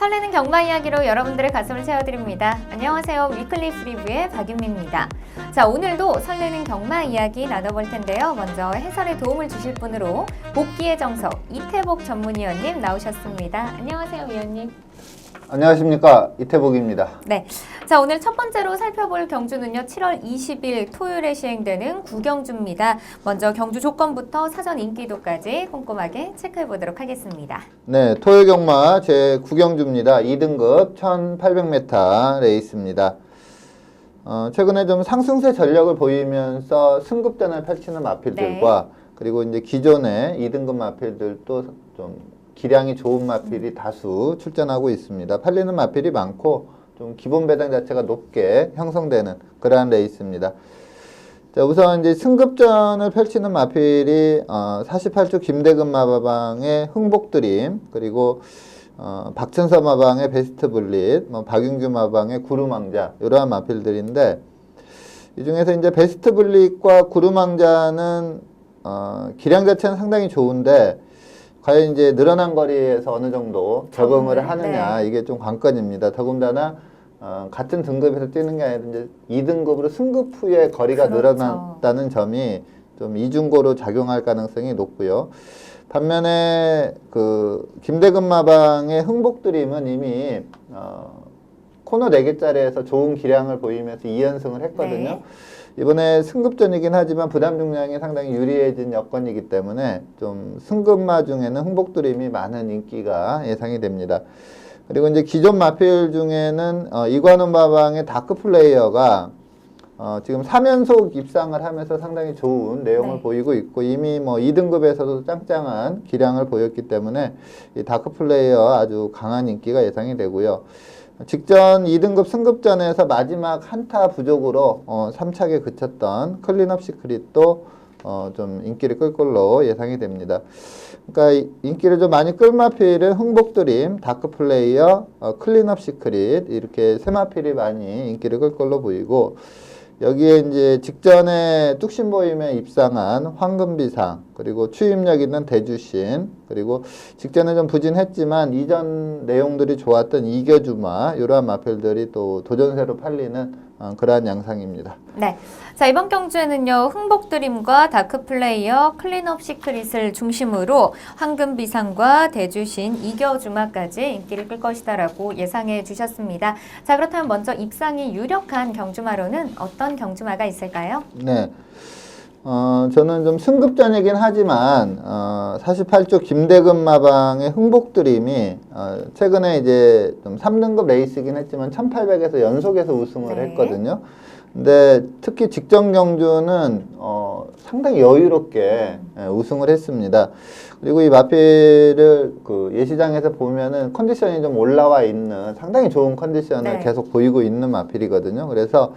설레는 경마 이야기로 여러분들의 가슴을 채워드립니다. 안녕하세요. 위클리 프리뷰의 박윤미입니다. 자, 오늘도 설레는 경마 이야기 나눠볼 텐데요. 먼저 해설에 도움을 주실 분으로 복귀의 정석 이태복 전문위원님 나오셨습니다. 안녕하세요, 위원님. 안녕하십니까, 이태복입니다. 네, 자 오늘 첫 번째로 살펴볼 경주는요 7월 20일 토요일에 시행되는 구경주입니다. 먼저 경주 조건부터 사전 인기도까지 꼼꼼하게 체크해 보도록 하겠습니다. 네, 토요일 경마 제 9경주입니다. 2등급 1800m 레이스입니다. 최근에 좀 상승세 전력을 보이면서 승급전을 펼치는 마필들과 그리고 이제 기존의 2등급 마필들도 좀 기량이 좋은 마필이 다수 출전하고 있습니다. 팔리는 마필이 많고 좀 기본 배당 자체가 높게 형성되는 그러한 레이스입니다. 자, 우선 이제 승급전을 펼치는 마필이 48주 김대근 마방의 흥복드림, 그리고 박천서 마방의 베스트 블릿, 박윤규 마방의 구름왕자, 이러한 마필들인데, 이 중에서 이제 베스트 블릿과 구름왕자는 기량 자체는 상당히 좋은데 과연 이제 늘어난 거리에서 어느 정도 적응을 하느냐, 이게 좀 관건입니다. 더군다나 같은 등급에서 뛰는 게 아니라 이제 2등급으로 승급 후에 거리가 늘어났다는 점이 좀 이중고로 작용할 가능성이 높고요. 반면에 그 김대근 마방의 흥복드림은 이미 코너 4개짜리에서 좋은 기량을 보이면서 2연승을 했거든요. 네. 이번에 승급전이긴 하지만 부담 중량이 상당히 유리해진 여건이기 때문에 좀 승급마 중에는 흥복드림이 많은 인기가 예상이 됩니다. 그리고 이제 기존 마필 중에는 이관원 마방의 다크 플레이어가 지금 3연속 입상을 하면서 상당히 좋은 내용을 보이고 있고, 이미 뭐 2등급에서도 짱짱한 기량을 보였기 때문에 이 다크 플레이어 아주 강한 인기가 예상이 되고요. 직전 2등급 승급전에서 마지막 한타 부족으로 3착에 그쳤던 클린업 시크릿도 좀 인기를 끌 걸로 예상이 됩니다. 그러니까 인기를 좀 많이 끌 마필은 흥복드림, 다크플레이어, 클린업 시크릿, 이렇게 세 마필이 많이 인기를 끌 걸로 보이고, 여기에 이제 직전에 뚝심보임에 입상한 황금비상, 그리고 추임력 있는 대주신, 그리고 직전에 좀 부진했지만 이전 내용들이 좋았던 이겨주마, 이러한 마필들이 또 도전세로 팔리는 그러한 양상입니다. 네, 자 이번 경주에는요 흥복드림과 다크플레이어, 클린업 시크릿을 중심으로 황금비상과 대주신, 이겨주마까지 인기를 끌 것이다라고 예상해 주셨습니다. 자 그렇다면 먼저 입상이 유력한 경주마로는 어떤 경주마가 있을까요? 네. 저는 좀 승급전이긴 하지만 48조 김대근 마방의 흥복드림이 최근에 이제 좀 3등급 레이스이긴 했지만 1800에서 연속해서 우승을 했거든요. 근데 특히 직전 경주는 상당히 여유롭게 우승을 했습니다. 그리고 이 마필을 그 예시장에서 보면은 컨디션이 좀 올라와 있는 상당히 좋은 컨디션을 계속 보이고 있는 마필이거든요. 그래서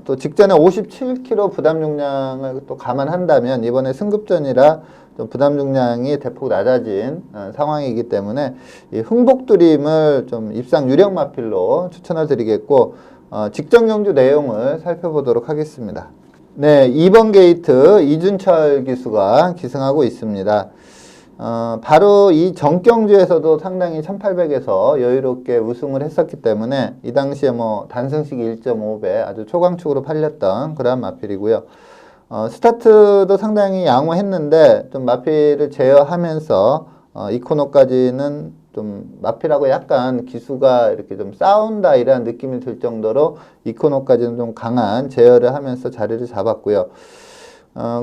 또 직전에 57kg 부담 중량을 또 감안한다면 이번에 승급전이라 좀 부담 중량이 대폭 낮아진 상황이기 때문에 이 흥복드림을 좀 입상 유력 마필로 추천을 드리겠고, 직전 경주 내용을 살펴보도록 하겠습니다. 네, 2번 게이트 이준철 기수가 기승하고 있습니다. 바로 이 전경주에서도 상당히 1800에서 여유롭게 우승을 했었기 때문에 이 당시에 뭐 단승식 1.5배 아주 초강축으로 팔렸던 그러한 마필이고요. 스타트도 상당히 양호했는데 좀 마필을 제어하면서 이 코너까지는 좀 마필하고 약간 기수가 이렇게 좀 싸운다 이런 느낌이 들 정도로 이 코너까지는 좀 강한 제어를 하면서 자리를 잡았고요.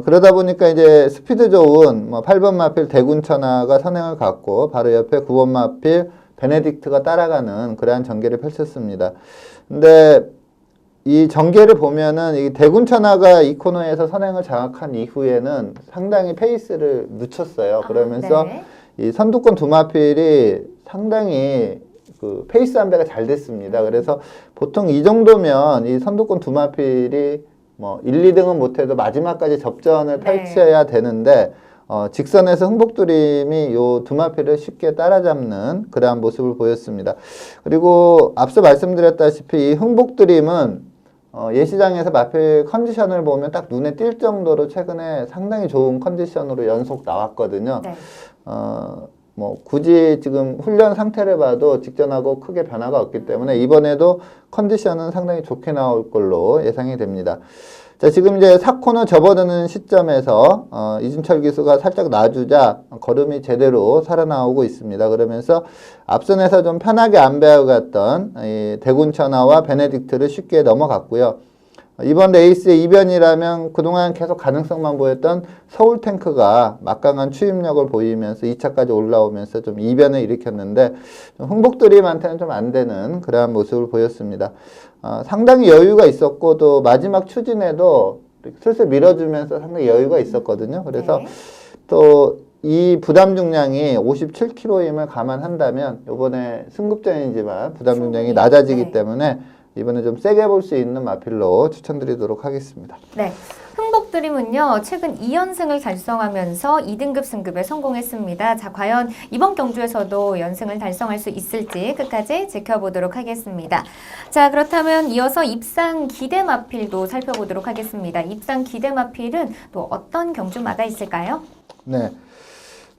그러다 보니까 이제 스피드 좋은 8번 마필 대군천하가 선행을 갖고 바로 옆에 9번 마필 베네딕트가 따라가는 그러한 전개를 펼쳤습니다. 근데 이 전개를 보면은 이 대군천하가 이 코너에서 선행을 장악한 이후에는 상당히 페이스를 늦췄어요. 그러면서 이 선두권 두 마필이 상당히 그 페이스 안배가 잘 됐습니다. 그래서 보통 이 정도면 이 선두권 두 마필이 뭐 1, 2등은 못해도 마지막까지 접전을 펼쳐야 되는데 직선에서 흥복드림이 요 두 마필을 쉽게 따라잡는 그러한 모습을 보였습니다. 그리고 앞서 말씀드렸다시피 이 흥복드림은 예시장에서 마필 컨디션을 보면 딱 눈에 띌 정도로 최근에 상당히 좋은 컨디션으로 연속 나왔거든요. 뭐 굳이 지금 훈련 상태를 봐도 직전하고 크게 변화가 없기 때문에 이번에도 컨디션은 상당히 좋게 나올 걸로 예상이 됩니다. 자, 지금 이제 4코너 접어드는 시점에서 이준철 기수가 살짝 놔주자 걸음이 제대로 살아나오고 있습니다. 그러면서 앞선에서 좀 편하게 안 배워갔던 이 대군천하와 베네딕트를 쉽게 넘어갔고요. 이번 레이스의 이변이라면 그동안 계속 가능성만 보였던 서울탱크가 막강한 추임력을 보이면서 2차까지 올라오면서 좀 이변을 일으켰는데 좀 흥복드림한테는 좀 안 되는 그러한 모습을 보였습니다. 상당히 여유가 있었고 또 마지막 추진에도 슬슬 밀어주면서 상당히 여유가 있었거든요. 그래서 네. 또 이 부담 중량이 57kg임을 감안한다면 이번에 승급전이지만 부담 중량이 충분히, 낮아지기 네. 때문에 이번에 좀 세게 볼 수 있는 마필로 추천드리도록 하겠습니다. 네. 흥복드림은요, 최근 2연승을 달성하면서 2등급 승급에 성공했습니다. 자, 과연 이번 경주에서도 연승을 달성할 수 있을지 끝까지 지켜보도록 하겠습니다. 자, 그렇다면 이어서 입상 기대 마필도 살펴보도록 하겠습니다. 입상 기대 마필은 또 어떤 경주마가 있을까요? 네.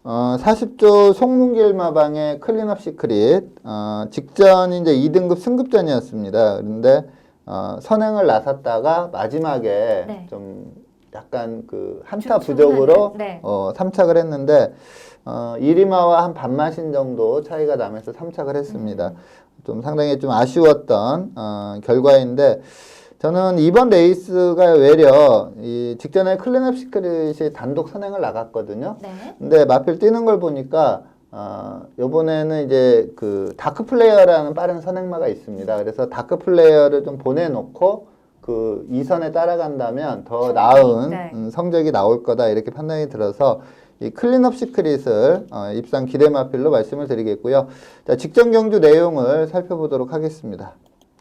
40조 송문길 마방의 클린업 시크릿, 직전이 이제 2등급 승급전이었습니다. 그런데, 선행을 나섰다가 마지막에 네. 좀 약간 그 한타 주춤하는, 부족으로, 네. 3착을 했는데, 이리마와 한 반마신 정도 차이가 나면서 3착을 했습니다. 좀 상당히 좀 아쉬웠던, 결과인데, 저는 이번 레이스가 외려 이 직전에 클린업 시크릿이 단독 선행을 나갔거든요. 네. 근데 마필 뛰는 걸 보니까 요번에는 이제 그 다크 플레이어라는 빠른 선행마가 있습니다. 그래서 다크 플레이어를 좀 보내놓고 그 2선에 따라간다면 더 나은 네. 성적이 나올 거다 이렇게 판단이 들어서 이 클린업 시크릿을 입상 기대 마필로 말씀을 드리겠고요. 자, 직전 경주 내용을 살펴보도록 하겠습니다.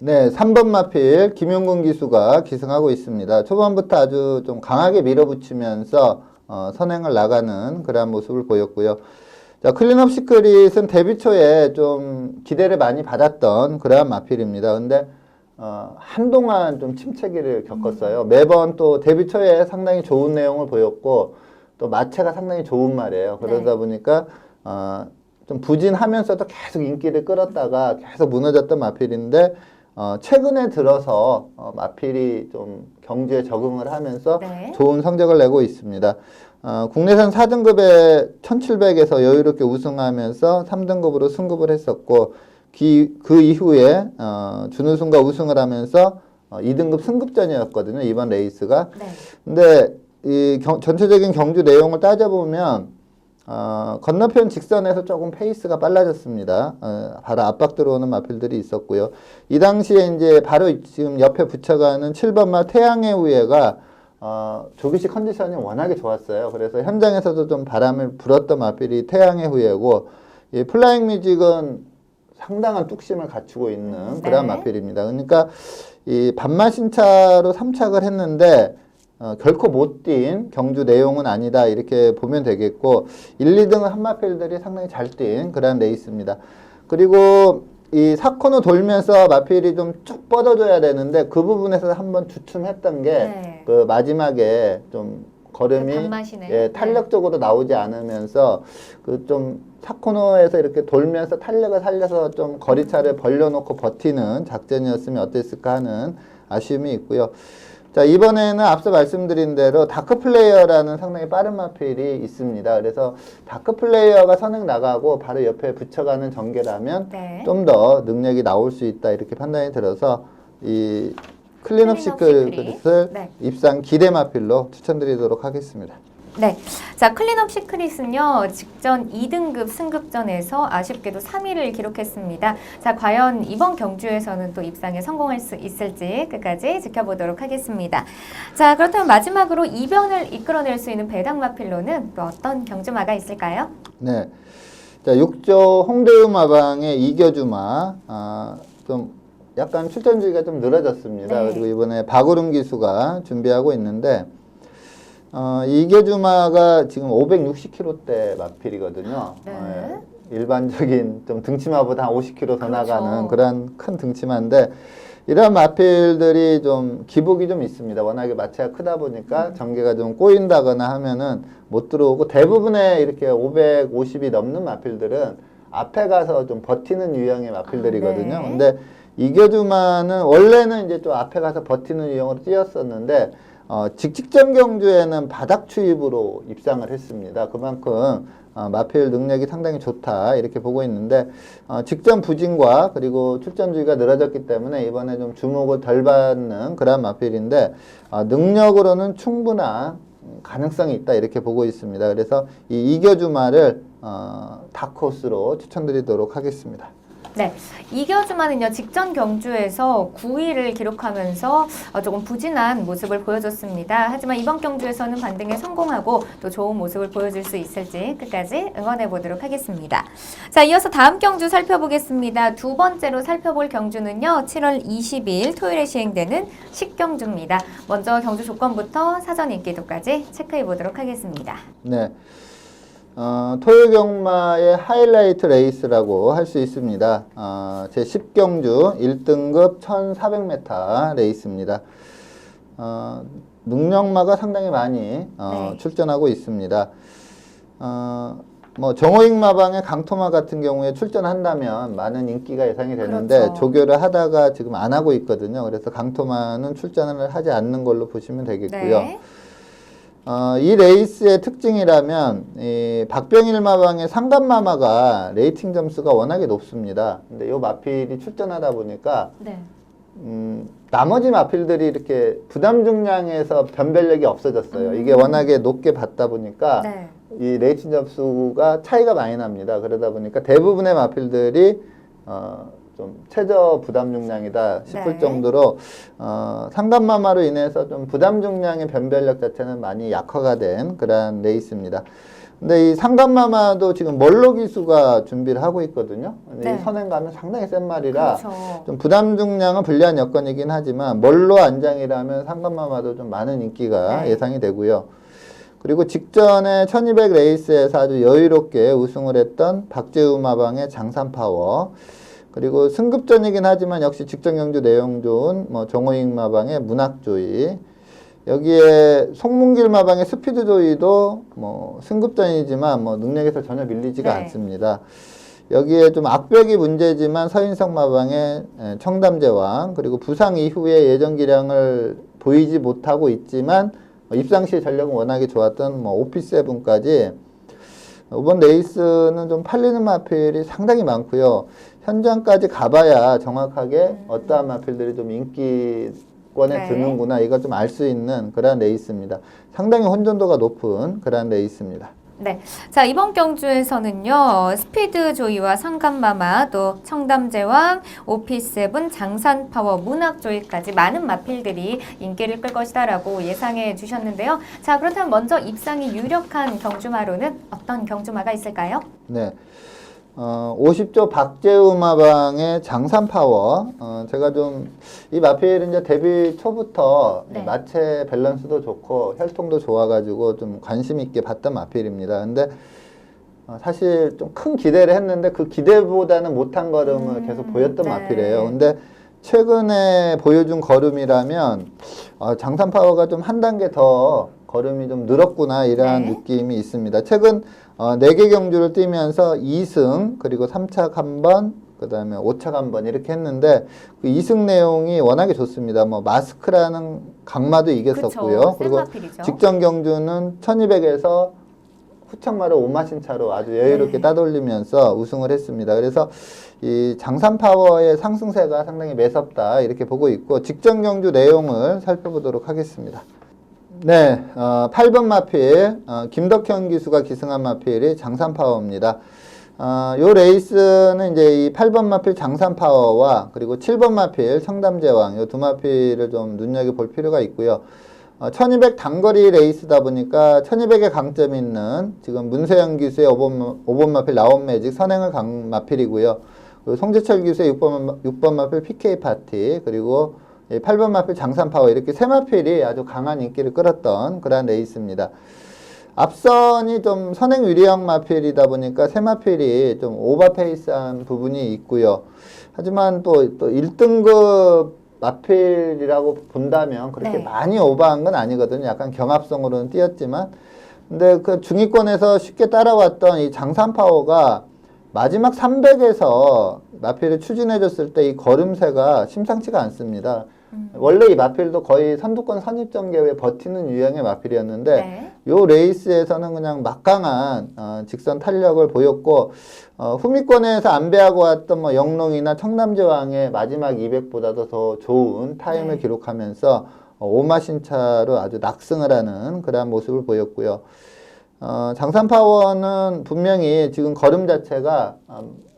네, 3번 마필 김용근 기수가 기승하고 있습니다. 초반부터 아주 좀 강하게 밀어붙이면서 선행을 나가는 그러한 모습을 보였고요. 자, 클린업 시크릿은 데뷔 초에 좀 기대를 많이 받았던 그러한 마필입니다. 근데 한동안 좀 침체기를 겪었어요. 매번 또 데뷔 초에 상당히 좋은 내용을 보였고 또 마체가 상당히 좋은 말이에요. 그러다 네. 보니까 좀 부진하면서도 계속 인기를 끌었다가 계속 무너졌던 마필인데 최근에 들어서 마필이 좀 경주에 적응을 하면서 네. 좋은 성적을 내고 있습니다. 국내산 4등급에 1700에서 여유롭게 우승하면서 3등급으로 승급을 했었고 그 이후에 준우승과 우승을 하면서 2등급 승급전이었거든요. 이번 레이스가. 네. 근데 이 전체적인 경주 내용을 따져보면 건너편 직선에서 조금 페이스가 빨라졌습니다. 바로 압박 들어오는 마필들이 있었고요. 이 당시에 이제 바로 지금 옆에 붙여가는 7번마 태양의 후예가 조기시 컨디션이 워낙에 좋았어요. 그래서 현장에서도 좀 바람을 불었던 마필이 태양의 후예고 이 플라잉 뮤직은 상당한 뚝심을 갖추고 있는 그런 네. 마필입니다. 그러니까 이 반마신차로 3착을 했는데 결코 못 뛴 경주 내용은 아니다 이렇게 보면 되겠고 1, 2등은 한마필들이 상당히 잘 뛴 그런 레이스입니다. 그리고 이 4코너 돌면서 마필이 좀 쭉 뻗어줘야 되는데 그 부분에서 한번 주춤했던 게 네. 그 마지막에 좀 걸음이 반마시네. 예, 탄력적으로 나오지 않으면서 그 좀 4코너에서 이렇게 돌면서 탄력을 살려서 좀 거리차를 벌려놓고 버티는 작전이었으면 어땠을까 하는 아쉬움이 있고요. 자, 이번에는 앞서 말씀드린 대로 다크 플레이어라는 상당히 빠른 마필이 있습니다. 그래서 다크 플레이어가 선행 나가고 바로 옆에 붙여가는 전개라면 네. 좀 더 능력이 나올 수 있다 이렇게 판단이 들어서 이 클린업 시크릿을 네. 입상 기대 마필로 추천드리도록 하겠습니다. 네. 자, 클린업 시크릿은요, 직전 2등급 승급전에서 아쉽게도 3위를 기록했습니다. 자, 과연 이번 경주에서는 또 입상에 성공할 수 있을지 끝까지 지켜보도록 하겠습니다. 자, 그렇다면 마지막으로 이변을 이끌어낼 수 있는 배당 마필로는 또 어떤 경주마가 있을까요? 네. 자, 6조 홍대우 마방의 이겨주마, 좀 약간 출전주기가 좀 늘어졌습니다. 네. 그리고 이번에 박우름 기수가 준비하고 있는데, 이겨주마가 지금 560kg대 마필이거든요. 네. 일반적인 좀 등치마보다 한 50kg 더 그렇죠. 나가는 그런 큰 등치마인데 이런 마필들이 좀 기복이 좀 있습니다. 워낙에 마체가 크다 보니까 전개가 좀 꼬인다거나 하면은 못 들어오고 대부분의 이렇게 550이 넘는 마필들은 앞에 가서 좀 버티는 유형의 마필들이거든요. 네. 근데 이겨주마는 원래는 이제 좀 앞에 가서 버티는 유형으로 뛰었었는데 직직전 경주에는 바닥 추입으로 입상을 했습니다. 그만큼 마필 능력이 상당히 좋다 이렇게 보고 있는데 직전 부진과 그리고 출전 주기가 늘어졌기 때문에 이번에 좀 주목을 덜 받는 그런 마필인데 능력으로는 충분한 가능성이 있다 이렇게 보고 있습니다. 그래서 이 이겨주마를 다크호스로 추천드리도록 하겠습니다. 네, 이겨주마는요 직전 경주에서 9위를 기록하면서 조금 부진한 모습을 보여줬습니다. 하지만 이번 경주에서는 반등에 성공하고 또 좋은 모습을 보여줄 수 있을지 끝까지 응원해 보도록 하겠습니다. 자, 이어서 다음 경주 살펴보겠습니다. 두 번째로 살펴볼 경주는요 7월 20일 토요일에 시행되는 식경주입니다. 먼저 경주 조건부터 사전 인기도까지 체크해 보도록 하겠습니다. 네. 토요 경마의 하이라이트 레이스라고 할 수 있습니다. 제 10경주 1등급 1400m 레이스입니다. 능력마가 상당히 많이 네. 출전하고 있습니다. 뭐 정호익 마방의 강토마 같은 경우에 출전한다면 많은 인기가 예상이 되는데 그렇죠. 조교를 하다가 지금 안 하고 있거든요. 그래서 강토마는 출전을 하지 않는 걸로 보시면 되겠고요. 네. 이 레이스의 특징이라면 이 박병일 마방의 상간마마가 레이팅 점수가 워낙에 높습니다. 근데 이 마필이 출전하다 보니까 네. 나머지 마필들이 이렇게 부담 중량에서 변별력이 없어졌어요. 이게 워낙에 높게 받다 보니까 네. 이 레이팅 점수가 차이가 많이 납니다. 그러다 보니까 대부분의 마필들이 좀 최저 부담 중량이다 싶을 네. 정도로 상간마마로 인해서 좀 부담 중량의 변별력 자체는 많이 약화가 된 그런 레이스입니다. 근데 이 상간마마도 지금 멀로 기수가 준비를 하고 있거든요. 근데 네. 이 선행 가면 상당히 센 말이라 그렇죠. 좀 부담 중량은 불리한 여건이긴 하지만 멀로 안장이라면 상간마마도 좀 많은 인기가 네. 예상이 되고요. 그리고 직전에 1200 레이스에서 아주 여유롭게 우승을 했던 박재우 마방의 장산파워, 그리고 승급전이긴 하지만 역시 직전 경주 내용 좋은 뭐 정호익 마방의 문학조이, 여기에 송문길 마방의 스피드조이도 뭐 승급전이지만 뭐 능력에서 전혀 밀리지가 네. 않습니다. 여기에 좀 악벽이 문제지만 서인석 마방의 청담제왕, 그리고 부상 이후에 예전 기량을 보이지 못하고 있지만 입상 시 전력은 워낙에 좋았던 뭐 오피7까지 이번 레이스는 좀 팔리는 마필이 상당히 많고요. 현장까지 가봐야 정확하게 어떠한 마필들이 좀 인기권에 네. 드는구나 이걸 좀 알 수 있는 그런 레이스입니다. 상당히 혼전도가 높은 그런 레이스입니다. 네. 자, 이번 경주에서는요, 스피드 조이와 상간마마, 또 청담제왕, 오피7, 장산파워, 문학조이까지 많은 마필들이 인기를 끌 것이다라고 예상해 주셨는데요. 자, 그렇다면 먼저 입상이 유력한 경주마로는 어떤 경주마가 있을까요? 네. 50조 박재우 마방의 장산파워. 제가 좀, 이 마필은 이제 데뷔 초부터 네. 마체 밸런스도 좋고 혈통도 좋아가지고 좀 관심 있게 봤던 마필입니다. 근데 사실 좀 큰 기대를 했는데 그 기대보다는 못한 걸음을 계속 보였던 네. 마필이에요. 근데 최근에 보여준 걸음이라면 장산파워가 좀 한 단계 더 걸음이 좀 늘었구나 이러한 네. 느낌이 있습니다. 최근 4개 경주를 뛰면서 2승 그리고 3착 1번 그 다음에 5착 1번 이렇게 했는데 그 2승 내용이 워낙에 좋습니다. 뭐 마스크라는 강마도 이겼었고요. 그쵸, 그리고 센 마필이죠. 직전 경주는 1200에서 후청마를 5마신 차로 아주 여유롭게 네. 따돌리면서 우승을 했습니다. 그래서 이 장산파워의 상승세가 상당히 매섭다 이렇게 보고 있고 직전 경주 내용을 살펴보도록 하겠습니다. 네, 8번 마필 김덕현 기수가 기승한 마필이 장산파워입니다. 요 레이스는 이제 이 8번 마필 장산파워와 그리고 7번 마필 청담제왕 요 두 마필을 좀 눈여겨볼 필요가 있고요. 1200 단거리 레이스다 보니까 1200에 강점이 있는 지금 문세영 기수의 5번 마필 라온매직 선행을 강 마필이고요. 그리고 송재철 기수의 6번 마필 PK 파티 그리고 8번 마필 장산파워 이렇게 세 마필이 아주 강한 인기를 끌었던 그런 레이스입니다. 앞선이 좀 선행 유리형 마필이다 보니까 새 마필이 좀 오버페이스한 부분이 있고요. 하지만 또 1등급 마필이라고 본다면 그렇게 네. 많이 오버한 건 아니거든요. 약간 경합성으로는 뛰었지만. 근데 그 중위권에서 쉽게 따라왔던 이 장산 파워가 마지막 300에서 마필을 추진해줬을 때 이 걸음새가 심상치가 않습니다. 원래 이 마필도 거의 선두권 선입전개에 버티는 유형의 마필이었는데 네. 요 레이스에서는 그냥 막강한 직선 탄력을 보였고 후미권에서 안배하고 왔던 뭐 영롱이나 청남제왕의 마지막 200보다도 더 좋은 타임을 네. 기록하면서 오마신차로 아주 낙승을 하는 그러한 모습을 보였고요. 장산파워는 분명히 지금 걸음 자체가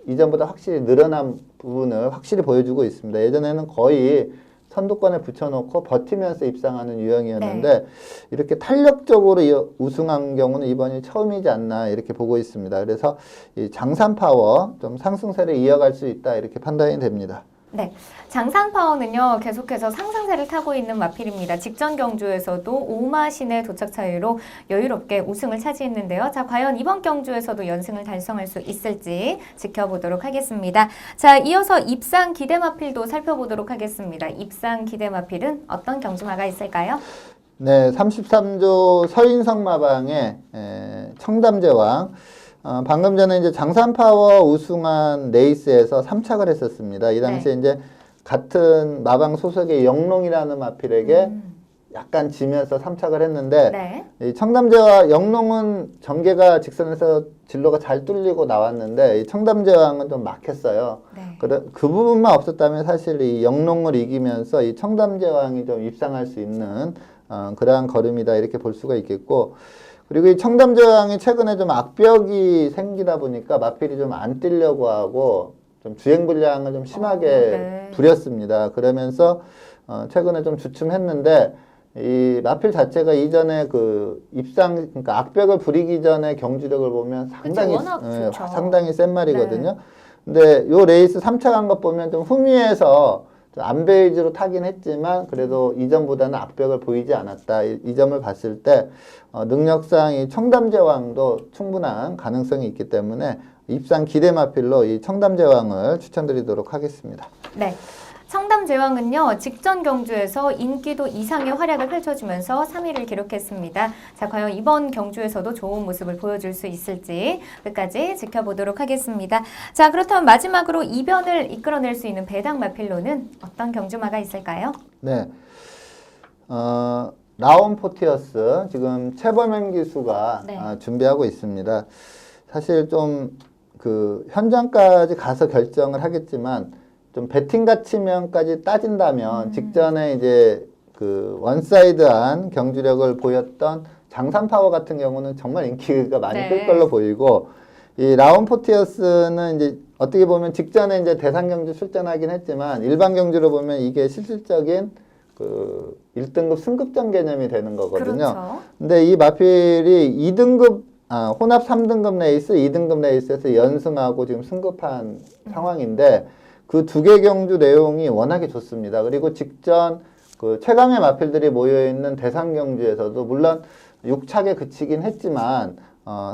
이전보다 확실히 늘어난 부분을 확실히 보여주고 있습니다. 예전에는 거의 선두권에 붙여놓고 버티면서 입상하는 유형이었는데 이렇게 탄력적으로 우승한 경우는 이번이 처음이지 않나 이렇게 보고 있습니다. 그래서 이 장산파워 좀 상승세를 이어갈 수 있다 이렇게 판단이 됩니다. 네, 장산파워는요 계속해서 상승세를 타고 있는 마필입니다. 직전 경주에서도 오마신의 도착 차이로 여유롭게 우승을 차지했는데요. 자, 과연 이번 경주에서도 연승을 달성할 수 있을지 지켜보도록 하겠습니다. 자, 이어서 입상 기대 마필도 살펴보도록 하겠습니다. 입상 기대 마필은 어떤 경주마가 있을까요? 네, 33조 서인성 마방의 청담제왕. 방금 전에 이제 장산파워 우승한 레이스에서 3착을 했었습니다. 이 당시에 이제 같은 마방 소속의 영롱이라는 마필에게 약간 지면서 3착을 했는데 이 청담제왕 영롱은 전개가 직선에서 진로가 잘 뚫리고 나왔는데 이 청담제왕은 좀 막혔어요. 그 부분만 없었다면 사실 이 영롱을 이기면서 이 청담제왕이 좀 입상할 수 있는 그러한 걸음이다 이렇게 볼 수가 있겠고, 그리고 이 청담제왕이 최근에 좀 악벽이 생기다 보니까 마필이 좀 안 뛰려고 하고 좀 주행불량을 좀 심하게 부렸습니다. 그러면서 최근에 좀 주춤했는데 이 마필 자체가 이전에 그 입상 그러니까 악벽을 부리기 전에 경주력을 보면 상당히 센 말이거든요. 근데 요 레이스 3차 간 것 보면 좀 후미에서 안베이지로 타긴 했지만 그래도 이전보다는 악벽을 보이지 않았다. 이 점을 봤을 때 능력상 이 청담제왕도 충분한 가능성이 있기 때문에 입상 기대 마필로 이 청담제왕을 추천드리도록 하겠습니다. 네. 청담제왕은요 직전 경주에서 인기도 이상의 활약을 펼쳐주면서 3위를 기록했습니다. 자, 과연 이번 경주에서도 좋은 모습을 보여줄 수 있을지 끝까지 지켜보도록 하겠습니다. 자, 그렇다면 마지막으로 이변을 이끌어낼 수 있는 배당 마필로는 어떤 경주마가 있을까요? 네, 라온 포티어스 지금 최범현 기수가 준비하고 있습니다. 사실 좀 그 현장까지 가서 결정을 하겠지만 좀 배팅 가치면까지 따진다면 직전에 이제 그 원사이드한 경주력을 보였던 장산파워 같은 경우는 정말 인기가 많이 끌 걸로 보이고, 이 라온 포티어스는 이제 어떻게 보면 직전에 이제 대상 경주 출전하긴 했지만 일반 경주로 보면 이게 실질적인 그 1등급 승급전 개념이 되는 거거든요. 근데 이 마필이 2등급 혼합 3등급 레이스, 2등급 레이스에서 연승하고 지금 승급한 상황인데 그 두 개 경주 내용이 워낙에 좋습니다. 그리고 직전 그 최강의 마필들이 모여있는 대상 경주에서도 물론 6착에 그치긴 했지만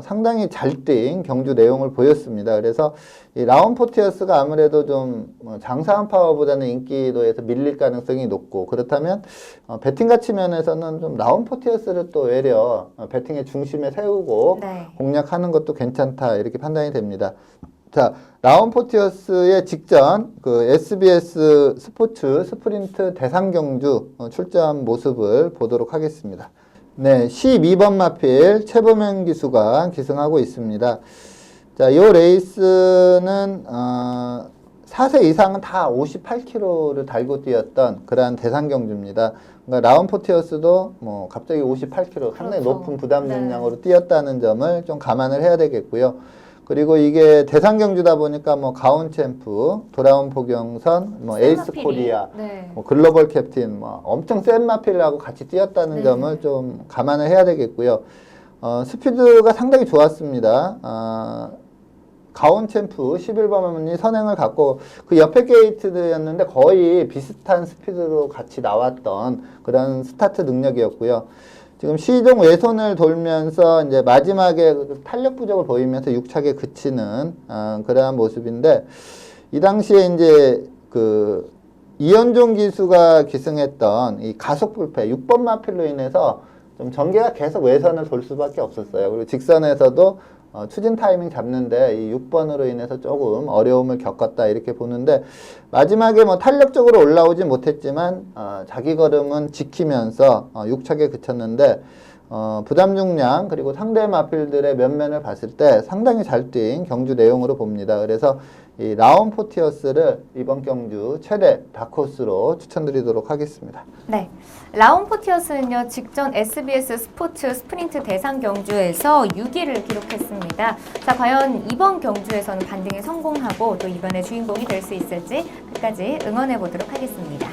상당히 잘 뛴 경주 내용을 보였습니다. 그래서 이 라온 포티어스가 아무래도 좀 장사한 파워보다는 인기도에서 밀릴 가능성이 높고, 그렇다면 배팅 가치 면에서는 좀 라온 포티어스를 또 외려 배팅의 중심에 세우고 공략하는 것도 괜찮다 이렇게 판단이 됩니다. 자, 라온 포티어스의 직전 그 SBS 스포츠 스프린트 대상 경주 출전 모습을 보도록 하겠습니다. 네, 12번 마필 최범현 기수가 기승하고 있습니다. 자, 이 레이스는 4세 이상은 다 58km를 달고 뛰었던 그러한 대상 경주입니다. 그러니까 라온 포티어스도 뭐 갑자기 58km 상당히 높은 부담 용량으로 뛰었다는 점을 좀 감안을 해야 되겠고요. 그리고 이게 대상 경주다 보니까 뭐 가온 챔프, 돌아온 포경선, 뭐 에이스 코리아, 뭐 글로벌 캡틴, 뭐 엄청 센 마필하고 같이 뛰었다는 점을 좀 감안을 해야 되겠고요. 스피드가 상당히 좋았습니다. 가온 챔프 11번이 선행을 갖고 그 옆에 게이트였는데 거의 비슷한 스피드로 같이 나왔던 그런 스타트 능력이었고요. 지금 시종 외손을 돌면서 이제 마지막에 탄력 부족을 보이면서 6차게 그치는 그러한 모습인데 이 당시에 이제 그 이현종 기수가 기승했던 이 가속 불패 6번 마필로 인해서 좀 전개가 계속 외선을 돌 수밖에 없었어요. 그리고 직선에서도 추진 타이밍 잡는데 이 6번으로 인해서 조금 어려움을 겪었다 이렇게 보는데 마지막에 뭐 탄력적으로 올라오진 못했지만 자기 걸음은 지키면서 6차게 그쳤는데 부담 중량 그리고 상대 마필들의 면면을 봤을 때 상당히 잘 뛴 경주 내용으로 봅니다. 그래서 이 라온 포티어스를 이번 경주 최대 다크호스로 추천드리도록 하겠습니다. 네, 라온 포티어스는요 직전 SBS 스포츠 스프린트 대상 경주에서 6위를 기록했습니다. 자, 과연 이번 경주에서는 반등에 성공하고 또 이번에 주인공이 될 수 있을지 끝까지 응원해 보도록 하겠습니다.